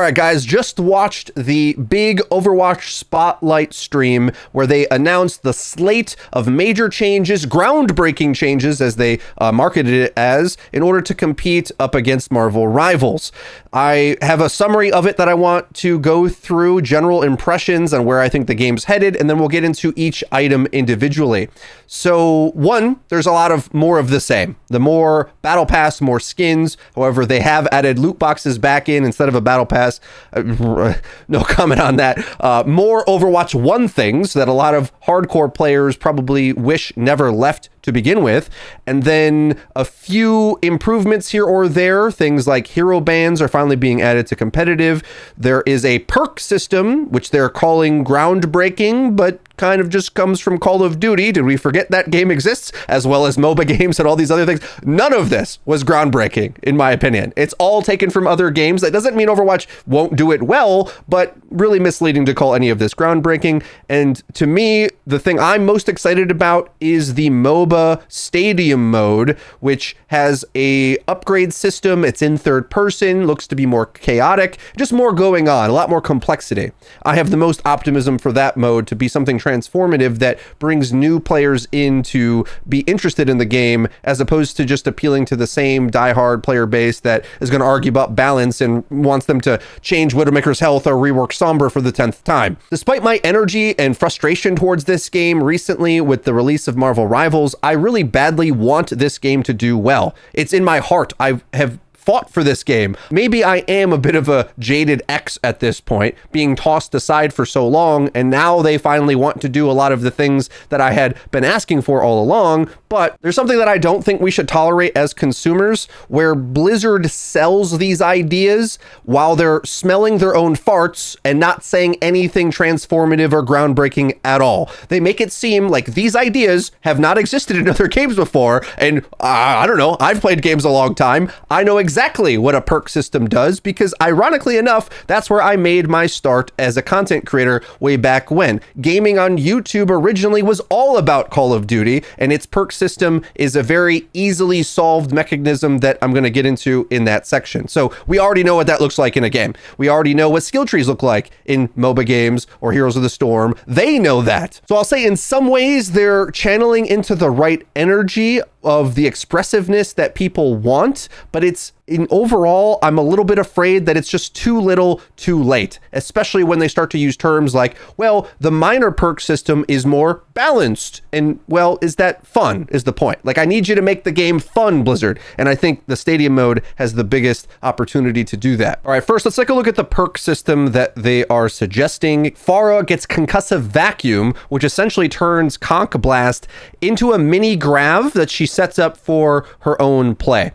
All right, guys, just watched the big Overwatch Spotlight stream where they announced the slate of major changes, groundbreaking changes as they marketed it as, in order to compete up against Marvel rivals. I have a summary of it that I want to go through, general impressions on where I think the game's headed, and then we'll get into each item individually. So, one, there's a lot of more of the same. The more battle pass, more skins. However, they have added loot boxes back in instead of a battle pass. No comment on that. More Overwatch 1 things that a lot of hardcore players probably wish never left to begin with, and then a few improvements here or there. Things like hero bans are finally being added to competitive. There is a perk system, which they're calling groundbreaking, but kind of just comes from Call of Duty. Did we forget that game exists? As well as MOBA games and all these other things. None of this was groundbreaking, in my opinion. It's all taken from other games. That doesn't mean Overwatch won't do it well, but really misleading to call any of this groundbreaking. And to me, the thing I'm most excited about is the MOBA Stadium mode, which has a upgrade system. It's in third person, looks to be more chaotic, just more going on, a lot more complexity. I have the most optimism for that mode to be something transformative that brings new players in to be interested in the game, as opposed to just appealing to the same diehard player base that is going to argue about balance and wants them to change Widowmaker's health or rework Sombra for the 10th time. Despite my energy and frustration towards this game recently with the release of Marvel Rivals, I really badly want this game to do well. It's in my heart. I have fought for this game. Maybe I am a bit of a jaded ex at this point, being tossed aside for so long, and now they finally want to do a lot of the things that I had been asking for all along. But there's something that I don't think we should tolerate as consumers, where Blizzard sells these ideas while they're smelling their own farts and not saying anything transformative or groundbreaking at all. They make it seem like these ideas have not existed in other games before, and I don't know, I've played games a long time. I know exactly what a perk system does, because ironically enough, that's where I made my start as a content creator way back when. Gaming on YouTube originally was all about Call of Duty, and its perk system is a very easily solved mechanism that I'm going to get into in that section. So we already know what that looks like in a game. We already know what skill trees look like in MOBA games or Heroes of the Storm. They know that. So I'll say in some ways they're channeling into the right energy of the expressiveness that people want, but overall, I'm a little bit afraid that it's just too little, too late, especially when they start to use terms like, well, the minor perk system is more balanced. And well, is that fun is the point. Like, I need you to make the game fun, Blizzard. And I think the Stadium mode has the biggest opportunity to do that. All right, first, let's take a look at the perk system that they are suggesting. Pharah gets Concussive Vacuum, which essentially turns Conch Blast into a mini grav that she sets up for her own play.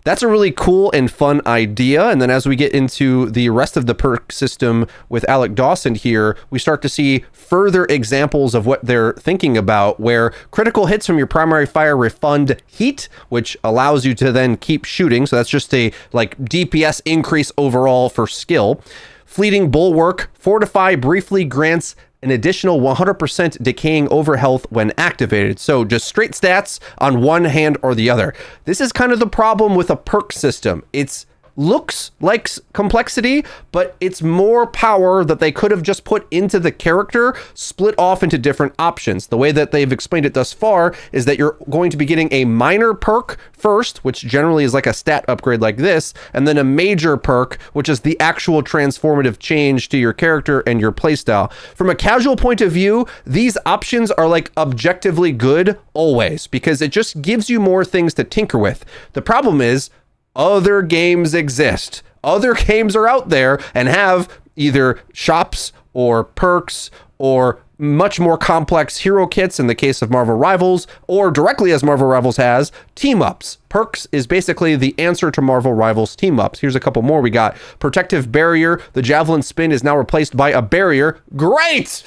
That's a really cool and fun idea. And then as we get into the rest of the perk system with Alec Dawson here, we start to see further examples of what they're thinking about, where critical hits from your primary fire refund heat, which allows you to then keep shooting. So that's just a DPS increase overall for skill. Fleeting Bulwark, Fortify briefly grants an additional 100% decaying overhealth when activated. So just straight stats on one hand or the other. This is kind of the problem with a perk system. It's looks like complexity, but it's more power that they could have just put into the character, split off into different options. The way that they've explained it thus far is that you're going to be getting a minor perk first, which generally is like a stat upgrade like this, and then a major perk, which is the actual transformative change to your character and your playstyle. From a casual point of view, these options are like objectively good always, because it just gives you more things to tinker with. The problem is, other games exist. Other games are out there and have either shops or perks or much more complex hero kits in the case of Marvel Rivals, or directly as Marvel Rivals has, team-ups. Perks is basically the answer to Marvel Rivals team-ups. Here's a couple more we got. Protective Barrier. The Javelin Spin is now replaced by a barrier. Great!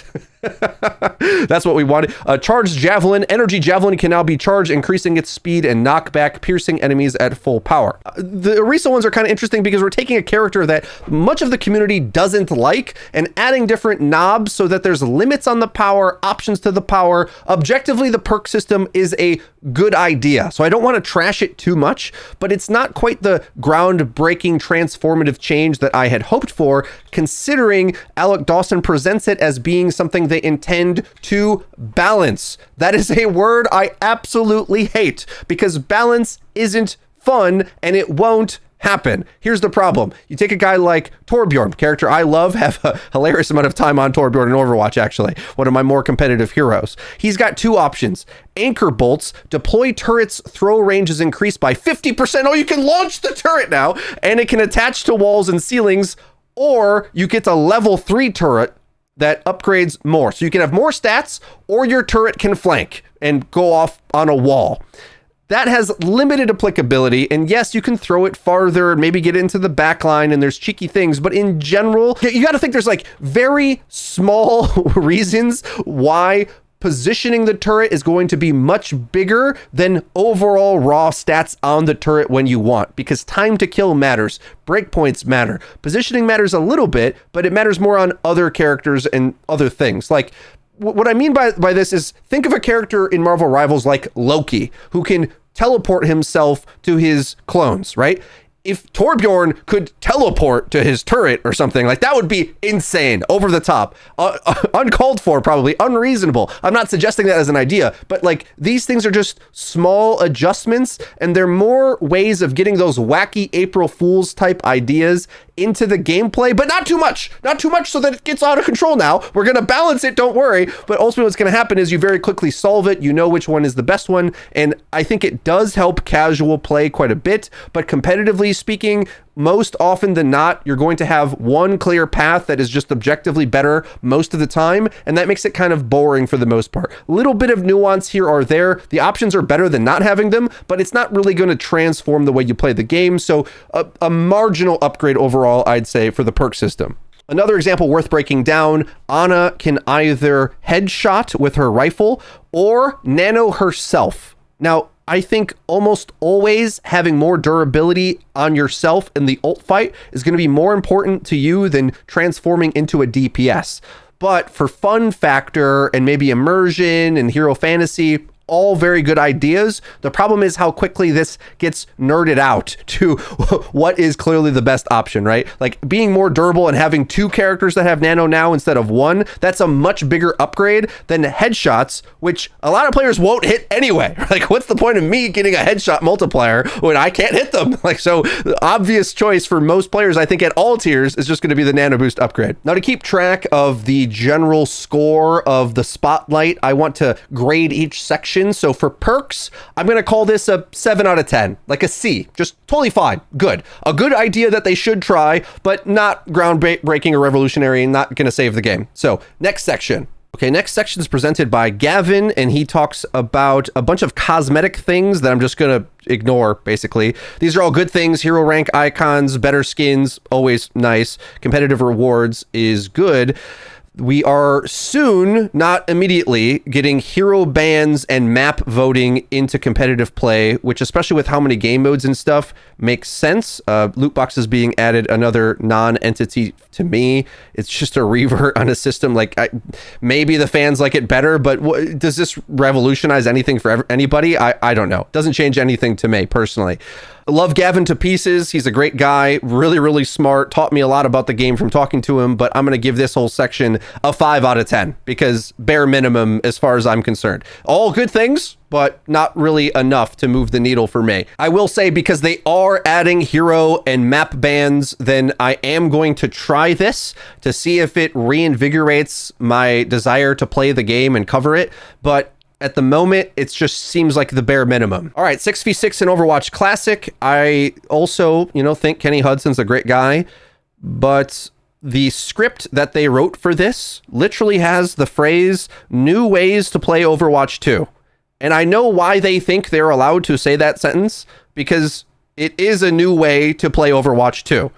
That's what we wanted. Charged Javelin. Energy Javelin can now be charged, increasing its speed and knockback, piercing enemies at full power. The recent ones are kind of interesting because we're taking a character that much of the community doesn't like and adding different knobs so that there's limits on the power, options to the power. Objectively, the perk system is a good idea. So I don't don't want to trash it too much, but it's not quite the groundbreaking transformative change that I had hoped for, considering Alec Dawson presents it as being something they intend to balance. That is a word I absolutely hate, because balance isn't fun and it won't happen. Here's the problem. You take a guy like Torbjorn, character I love, have a hilarious amount of time on Torbjorn in Overwatch, actually, one of my more competitive heroes. He's got two options. Anchor bolts, deploy turrets, throw range is increased by 50%. Oh, you can launch the turret now, and it can attach to walls and ceilings, or you get a level 3 turret that upgrades more. So you can have more stats, or your turret can flank and go off on a wall. That has limited applicability, and yes, you can throw it farther and maybe get into the back line, and there's cheeky things, but in general, you got to think there's like very small reasons why positioning the turret is going to be much bigger than overall raw stats on the turret when you want, because time to kill matters, breakpoints matter, positioning matters a little bit, but it matters more on other characters and other things. Like, what I mean by this is, think of a character in Marvel Rivals like Loki, who can teleport himself to his clones, right? If Torbjorn could teleport to his turret or something, like, that would be insane, over the top, uncalled for, probably unreasonable. I'm not suggesting that as an idea, but like, these things are just small adjustments, and they're more ways of getting those wacky April Fool's type ideas into the gameplay, but not too much so that it gets out of control. Now we're going to balance it, don't worry, but ultimately what's going to happen is you very quickly solve it, you know which one is the best one, and I think it does help casual play quite a bit, but competitively speaking, most often than not, you're going to have one clear path that is just objectively better most of the time, and that makes it kind of boring for the most part. Little bit of nuance here or there. The options are better than not having them, but it's not really going to transform the way you play the game, so a marginal upgrade overall, I'd say, for the perk system. Another example worth breaking down, Ana can either headshot with her rifle or nano herself. Now, I think almost always having more durability on yourself in the ult fight is going to be more important to you than transforming into a DPS. But for fun factor and maybe immersion and hero fantasy, all very good ideas. The problem is how quickly this gets nerded out to what is clearly the best option, right? Like, being more durable and having two characters that have nano now instead of one, that's a much bigger upgrade than headshots, which a lot of players won't hit anyway. Like, what's the point of me getting a headshot multiplier when I can't hit them? Like, so the obvious choice for most players, I think, at all tiers is just going to be the nano boost upgrade. Now, to keep track of the general score of the spotlight, I want to grade each section. So for perks, I'm going to call this a 7 out of 10, like a C, just totally fine. Good. A good idea that they should try, but not groundbreaking or revolutionary, not going to save the game. So next section. Okay, next section is presented by Gavin, and he talks about a bunch of cosmetic things that I'm just going to ignore, basically. These are all good things. Hero rank icons, better skins, always nice. Competitive rewards is good. We are soon, not immediately, getting hero bans and map voting into competitive play, which, especially with how many game modes and stuff, makes sense. Loot boxes being added, another non-entity to me. It's just a revert on a system. Like, maybe the fans like it better, but does this revolutionize anything for anybody? I don't know. Doesn't change anything to me personally. I love Gavin to pieces. He's a great guy, really, really smart, taught me a lot about the game from talking to him, but I'm going to give this whole section a 5 out of 10 because bare minimum as far as I'm concerned. All good things, but not really enough to move the needle for me. I will say, because they are adding hero and map bans, then I am going to try this to see if it reinvigorates my desire to play the game and cover it, but at the moment, it just seems like the bare minimum. All right, 6v6 in Overwatch Classic. I also, think Kenny Hudson's a great guy, but the script that they wrote for this literally has the phrase, "new ways to play Overwatch 2." And I know why they think they're allowed to say that sentence, because it is a new way to play Overwatch 2.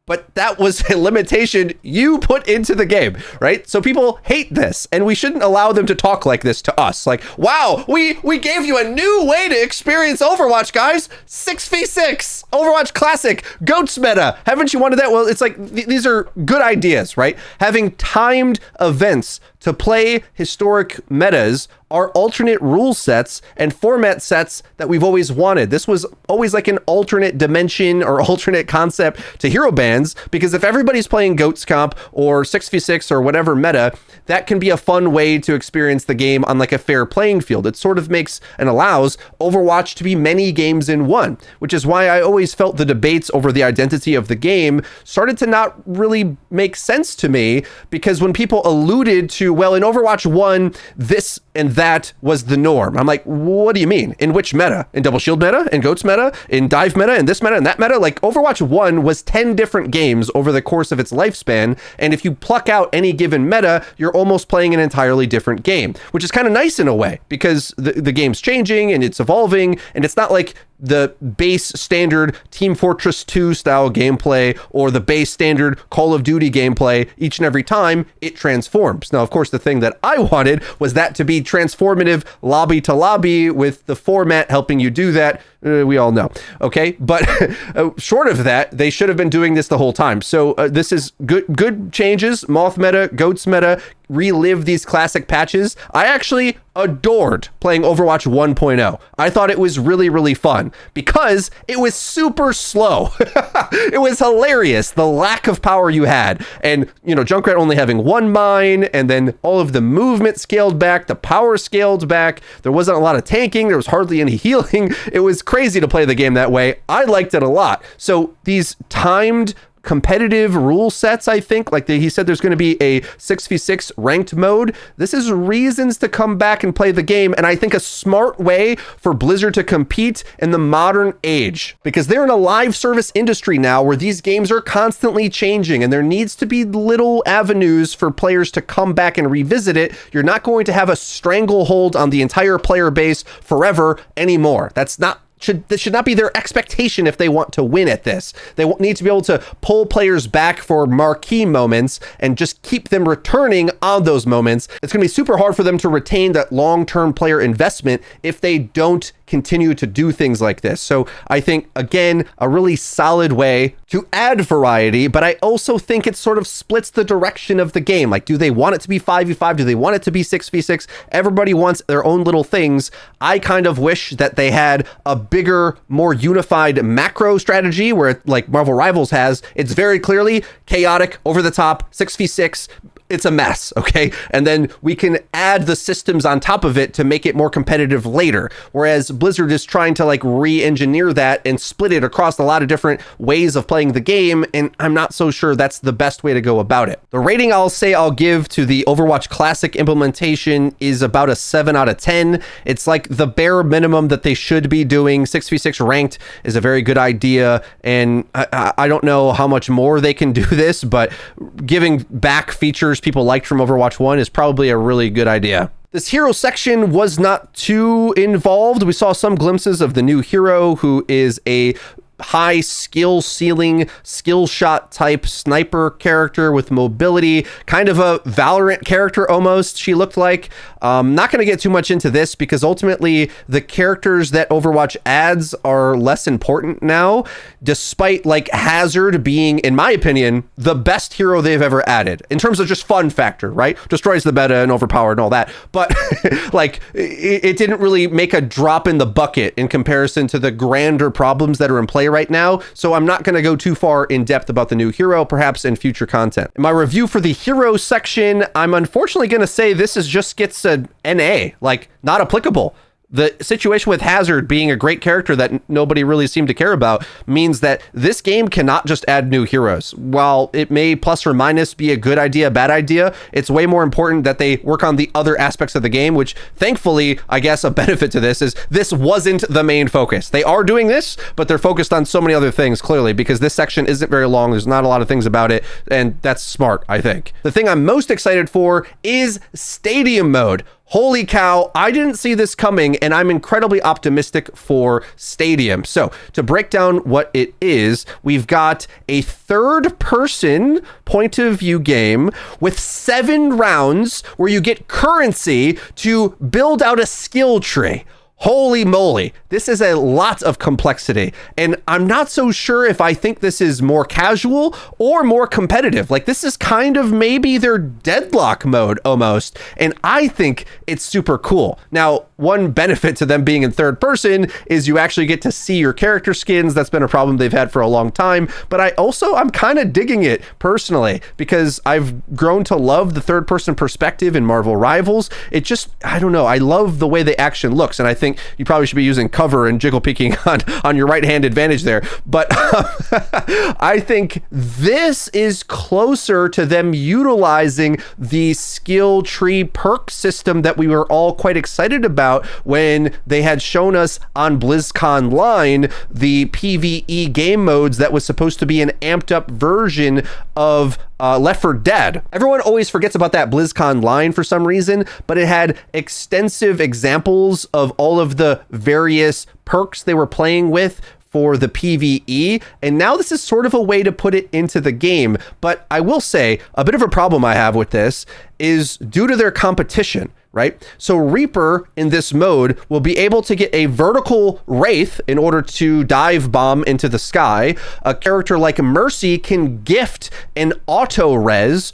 but that was a limitation you put into the game, right? So people hate this, and we shouldn't allow them to talk like this to us. Like, wow, we gave you a new way to experience Overwatch, guys. 6v6, Overwatch Classic, GOATS meta. Haven't you wanted that? Well, it's like, these are good ideas, right? Having timed events to play historic metas are alternate rule sets and format sets that we've always wanted. This was always like an alternate dimension or alternate concept to hero bans, because if everybody's playing GOATS comp or 6v6 or whatever meta, that can be a fun way to experience the game on like a fair playing field. It sort of makes and allows Overwatch to be many games in one, which is why I always felt the debates over the identity of the game started to not really make sense to me, because when people alluded to, well, in Overwatch 1, this and that was the norm. I'm like, what do you mean? In which meta? In Double Shield meta? In GOATS meta? In Dive meta? In this meta? In that meta? Like, Overwatch 1 was 10 different games over the course of its lifespan, and if you pluck out any given meta, you're almost playing an entirely different game, which is kind of nice in a way, because the game's changing and it's evolving, and it's not like the base standard Team Fortress 2 style gameplay or the base standard Call of Duty gameplay. Each and every time it transforms. Now, of course, the thing that I wanted was that to be transformative lobby to lobby, with the format helping you do that. We all know. Okay. But short of that, they should have been doing this the whole time. So this is good changes. Moth meta, GOATS meta, relive these classic patches. I actually adored playing Overwatch 1.0. I thought it was really, really fun because it was super slow. It was hilarious, the lack of power you had. And, you know, Junkrat only having one mine, and then all of the movement scaled back, the power scaled back. There wasn't a lot of tanking. There was hardly any healing. It was crazy to play the game that way. I liked it a lot. So these timed competitive rule sets, I think, like he said, there's going to be a 6v6 ranked mode. This is reasons to come back and play the game, and I think a smart way for Blizzard to compete in the modern age, because they're in a live service industry now where these games are constantly changing, and there needs to be little avenues for players to come back and revisit it. You're not going to have a stranglehold on the entire player base forever anymore. That should not be their expectation if they want to win at this. They need to be able to pull players back for marquee moments and just keep them returning on those moments. It's going to be super hard for them to retain that long-term player investment if they don't continue to do things like this. So I think, again, a really solid way to add variety, but I also think it sort of splits the direction of the game. Like, do they want it to be 5v5? Do they want it to be 6v6? Everybody wants their own little things. I kind of wish that they had a bigger, more unified macro strategy where, like Marvel Rivals has, it's very clearly chaotic, over the top, 6v6. It's a mess, okay? And then we can add the systems on top of it to make it more competitive later. Whereas Blizzard is trying to like re-engineer that and split it across a lot of different ways of playing the game, and I'm not so sure that's the best way to go about it. The rating I'll give to the Overwatch Classic implementation is about a 7 out of 10. It's like the bare minimum that they should be doing. 6v6 ranked is a very good idea, and I don't know how much more they can do this, but giving back features people liked from Overwatch 1 is probably a really good idea. This hero section was not too involved. We saw some glimpses of the new hero, who is a high skill ceiling, skill shot type sniper character with mobility, kind of a Valorant character almost, she looked like. Not going to get too much into this because ultimately the characters that Overwatch adds are less important now, despite like Hazard being, in my opinion, the best hero they've ever added in terms of just fun factor, right? Destroys the meta and overpowered and all that. But like it didn't really make a drop in the bucket in comparison to the grander problems that are in play right now. So I'm not going to go too far in depth about the new hero, perhaps in future content. In my review for the hero section, I'm unfortunately going to say this gets a NA, like not applicable. The situation with Hazard being a great character that nobody really seemed to care about means that this game cannot just add new heroes. While it may plus or minus be a good idea, bad idea, it's way more important that they work on the other aspects of the game, which thankfully, I guess a benefit to this is this wasn't the main focus. They are doing this, but they're focused on so many other things, clearly, because this section isn't very long. There's not a lot of things about it, and that's smart, I think. The thing I'm most excited for is Stadium Mode. Holy cow, I didn't see this coming, and I'm incredibly optimistic for Stadium. So to break down what it is, we've got a third-person point-of-view game with 7 rounds where you get currency to build out a skill tree. Holy moly, this is a lot of complexity, and I'm not so sure if I think this is more casual or more competitive. Like, this is kind of maybe their Deadlock mode almost, and I think it's super cool. Now, one benefit to them being in third person is you actually get to see your character skins. That's been a problem they've had for a long time, but I'm kind of digging it personally because I've grown to love the third person perspective in Marvel Rivals. It just, I don't know, I love the way the action looks, and I think you probably should be using cover and jiggle peeking on your right hand advantage there. But I think this is closer to them utilizing the skill tree perk system that we were all quite excited about when they had shown us on BlizzCon Line the PvE game modes that was supposed to be an amped up version of Left 4 Dead. Everyone always forgets about that BlizzCon line for some reason, but it had extensive examples of all of the various perks they were playing with for the PvE, and now this is sort of a way to put it into the game. But I will say, a bit of a problem I have with this is due to their competition, right? So Reaper in this mode will be able to get a vertical wraith in order to dive bomb into the sky. A character like Mercy can gift an auto res.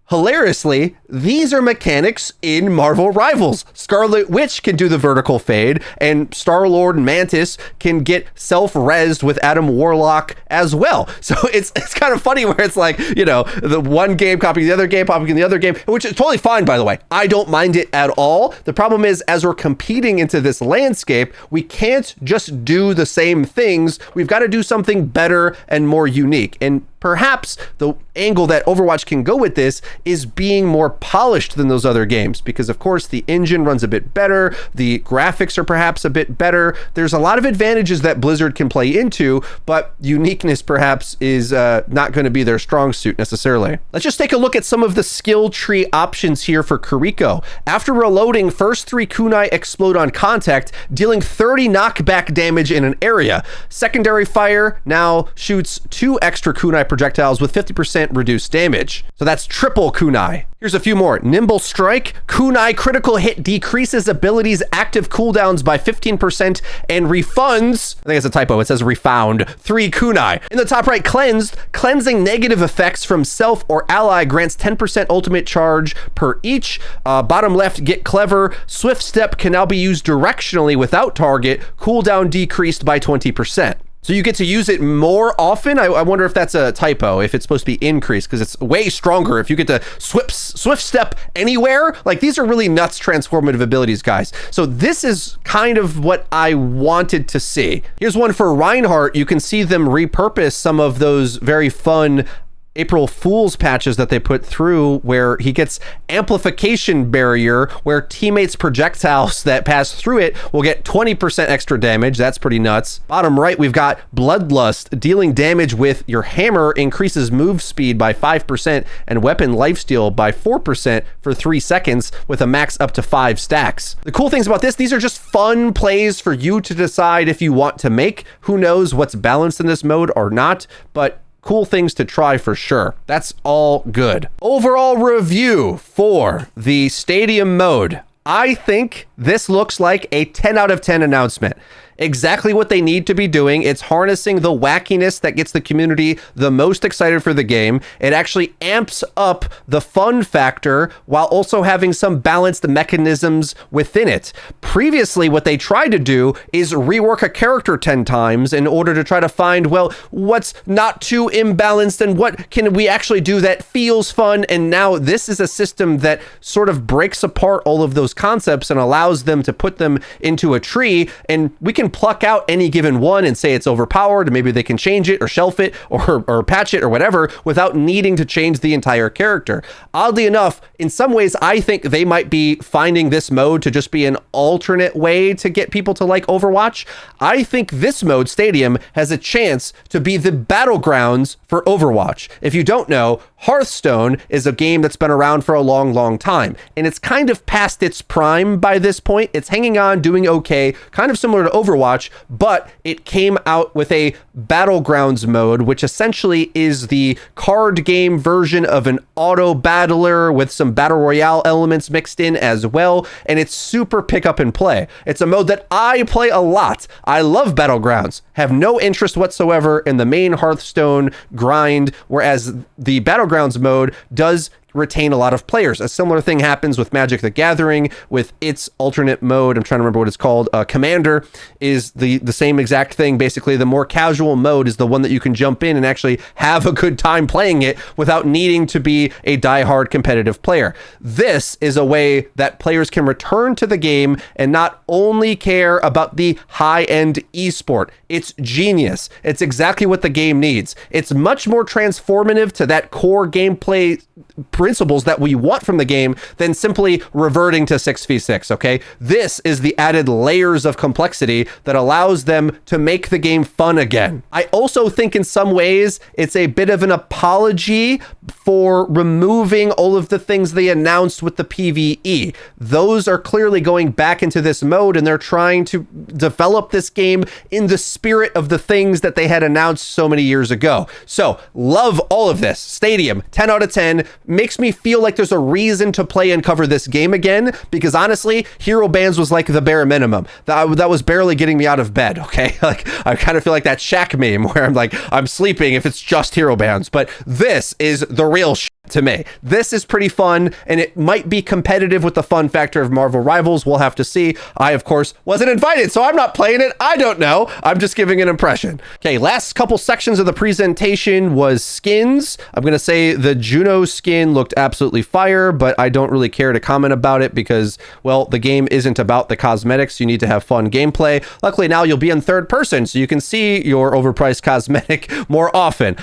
Hilariously, these are mechanics in Marvel Rivals. Scarlet Witch can do the vertical fade, and Star-Lord and Mantis can get self-resed with Adam Warlock as well. So it's kind of funny where it's like, you know, the one game copying the other game, copying the other game, which is totally fine, by the way. I don't mind it at all. The problem is, as we're competing into this landscape, we can't just do the same things. We've got to do something better and more unique. And perhaps the angle that Overwatch can go with this is being more polished than those other games, because of course the engine runs a bit better, the graphics are perhaps a bit better. There's a lot of advantages that Blizzard can play into, but uniqueness perhaps is not going to be their strong suit necessarily. Let's just take a look at some of the skill tree options here for Kiriko. After reloading, first 3 kunai explode on contact, dealing 30 knockback damage in an area. Secondary fire now shoots 2 extra kunai projectiles with 50% reduced damage. So that's triple kunai. Here's a few more. Nimble Strike. Kunai critical hit decreases abilities active cooldowns by 15% and refunds, I think it's a typo, it says refound, 3 kunai. In the top right, Cleansed. Cleansing negative effects from self or ally grants 10% ultimate charge per each. Bottom left, Get Clever. Swift Step can now be used directionally without target. Cooldown decreased by 20%. So you get to use it more often. I wonder if that's a typo, if it's supposed to be increased, because it's way stronger if you get to swift step anywhere. Like, these are really nuts transformative abilities, guys. So this is kind of what I wanted to see. Here's one for Reinhardt. You can see them repurpose some of those very fun April Fool's patches that they put through, where he gets amplification barrier, where teammates' projectiles that pass through it will get 20% extra damage. That's pretty nuts. Bottom right, we've got Bloodlust. Dealing damage with your hammer increases move speed by 5% and weapon lifesteal by 4% for 3 seconds with a max up to 5 stacks. The cool things about this, these are just fun plays for you to decide if you want to make. Who knows what's balanced in this mode or not, but cool things to try for sure. That's all good. Overall review for the Stadium mode. I think this looks like a 10 out of 10 announcement. Exactly what they need to be doing. It's harnessing the wackiness that gets the community the most excited for the game. It actually amps up the fun factor while also having some balanced mechanisms within it. Previously, what they tried to do is rework a character 10 times in order to try to find, well, what's not too imbalanced and what can we actually do that feels fun. And now this is a system that sort of breaks apart all of those concepts and allows them to put them into a tree, and we can can pluck out any given one and say it's overpowered, and maybe they can change it or shelf it or patch it or whatever without needing to change the entire character. Oddly enough, in some ways, I think they might be finding this mode to just be an alternate way to get people to like Overwatch. I think this mode, Stadium, has a chance to be the battlegrounds for Overwatch. If you don't know, Hearthstone is a game that's been around for a long, long time, and it's kind of past its prime by this point. It's hanging on, doing okay, kind of similar to Overwatch, but it came out with a battlegrounds mode, which essentially is the card game version of an auto battler with some battle royale elements mixed in as well, and it's super pick up and play. It's a mode that I play a lot. I love battlegrounds, have no interest whatsoever in the main Hearthstone grind, whereas the battlegrounds mode does retain a lot of players. A similar thing happens with Magic the Gathering with its alternate mode. I'm trying to remember what it's called. Commander is the same exact thing. Basically, the more casual mode is the one that you can jump in and actually have a good time playing it without needing to be a diehard competitive player. This is a way that players can return to the game and not only care about the high-end esport. It's genius. It's exactly what the game needs. It's much more transformative to that core gameplay principles that we want from the game than simply reverting to 6v6, okay? This is the added layers of complexity that allows them to make the game fun again. I also think in some ways it's a bit of an apology for removing all of the things they announced with the PvE. Those are clearly going back into this mode, and they're trying to develop this game in the spirit of the things that they had announced so many years ago. So, love all of this. Stadium, 10 out of 10. Makes me feel like there's a reason to play and cover this game again, because honestly, hero bans was like the bare minimum. That was barely getting me out of bed, okay? Like, I kind of feel like that Shaq meme where I'm like, I'm sleeping if it's just hero bans, but this is the real shit to me. This is pretty fun, and it might be competitive with the fun factor of Marvel Rivals. We'll have to see. I, of course, wasn't invited, so I'm not playing it. I don't know. I'm just giving an impression. Okay, last couple sections of the presentation was skins. I'm going to say the Juno skin looked absolutely fire, but I don't really care to comment about it because, well, the game isn't about the cosmetics. You need to have fun gameplay. Luckily, now you'll be in third person, so you can see your overpriced cosmetic more often.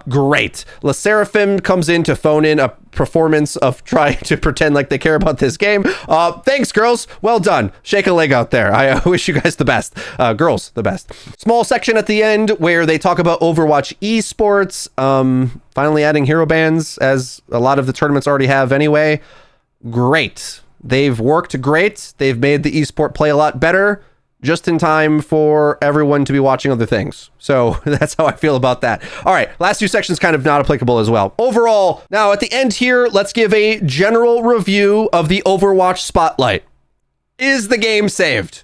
Great. La Seraphim comes in to phone in a performance of trying to pretend like they care about this game. Thanks, girls. Well done. Shake a leg out there. I wish you guys the best. Girls, the best. Small section at the end where they talk about Overwatch Esports. Finally adding hero bans, as a lot of the tournaments already have anyway. Great. They've worked great. They've made the esport play a lot better, just in time for everyone to be watching other things. So that's how I feel about that. All right, last two sections kind of not applicable as well. Overall, now at the end here, let's give a general review of the Overwatch Spotlight. Is the game saved?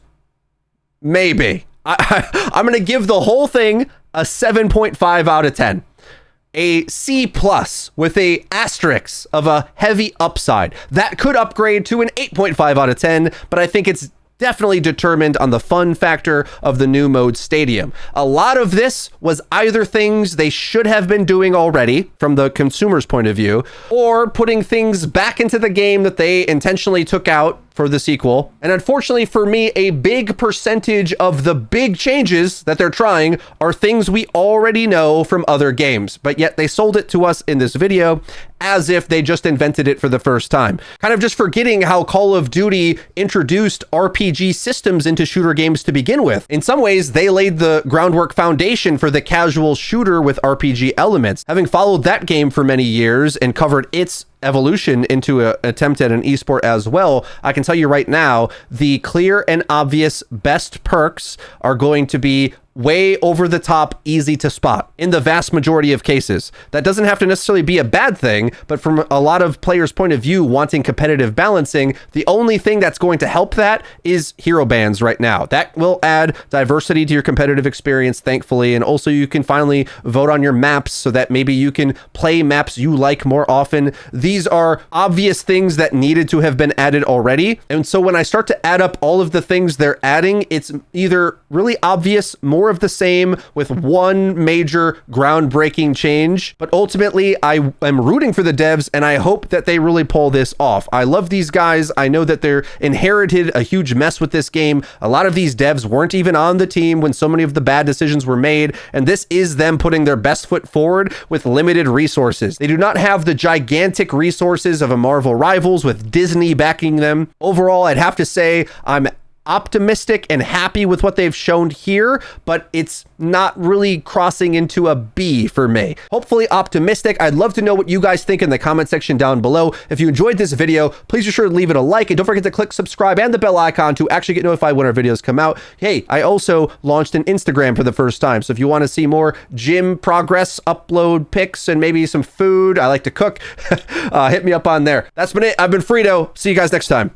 Maybe. I'm going to give the whole thing a 7.5 out of 10. A C+ with a asterisk of a heavy upside. That could upgrade to an 8.5 out of 10, but I think it's definitely determined on the fun factor of the new mode Stadium. A lot of this was either things they should have been doing already from the consumer's point of view, or putting things back into the game that they intentionally took out for the sequel. And unfortunately for me, a big percentage of the big changes that they're trying are things we already know from other games, but yet they sold it to us in this video as if they just invented it for the first time. Kind of just forgetting how Call of Duty introduced RPG systems into shooter games to begin with. In some ways, they laid the groundwork foundation for the casual shooter with RPG elements. Having followed that game for many years and covered its evolution into an attempt at an esport as well, I can tell you right now, the clear and obvious best perks are going to be way over the top, easy to spot in the vast majority of cases. That doesn't have to necessarily be a bad thing, but from a lot of players' point of view wanting competitive balancing, the only thing that's going to help that is hero bans right now. That will add diversity to your competitive experience, thankfully, and also you can finally vote on your maps so that maybe you can play maps you like more often. These are obvious things that needed to have been added already, and so when I start to add up all of the things they're adding, it's either really obvious, more more of the same with one major groundbreaking change. But ultimately, I am rooting for the devs, and I hope that they really pull this off. I love these guys. I know that they're inherited a huge mess with this game. A lot of these devs weren't even on the team when so many of the bad decisions were made, and this is them putting their best foot forward with limited resources. They do not have the gigantic resources of a Marvel Rivals with Disney backing them. Overall, I'd have to say I'm optimistic and happy with what they've shown here, but it's not really crossing into a B for me. Hopefully optimistic. I'd love to know what you guys think in the comment section down below. If you enjoyed this video, please be sure to leave it a like, and don't forget to click subscribe and the bell icon to actually get notified when our videos come out. Hey, I also launched an Instagram for the first time, so if you want to see more gym progress, upload pics, and maybe some food, I like to cook, hit me up on there. That's been it. I've been Frito. See you guys next time.